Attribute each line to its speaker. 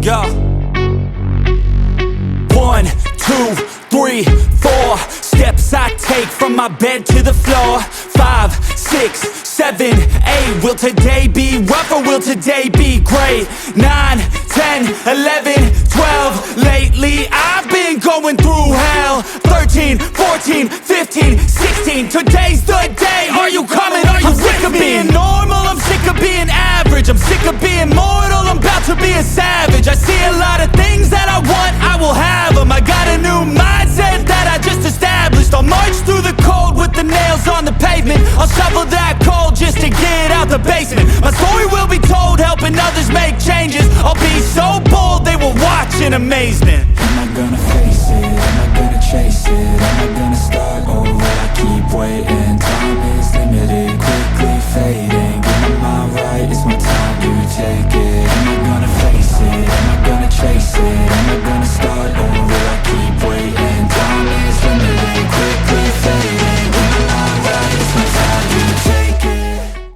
Speaker 1: Yo. 1, 2, 3, 4 steps I take from my bed to the floor. 5, 6, 7, 8. Will today be rough or will today be great? 9, 10, 11, 12. Lately I've been going through hell. 13, 14, 15, 16. Today's the day. Are you coming? Are you sick of being normal? I'm sick of being average. I'm sick of being mortal. I'm about to be a savage. I see a lot of things that I want, I will have them. I got a new mindset that I just established. I'll march through the cold with the nails on the pavement. I'll shovel that coal just to get out the basement. My story will be told, helping others make changes. I'll be so bold they will watch in amazement. Am I gonna face it? Am I gonna chase it?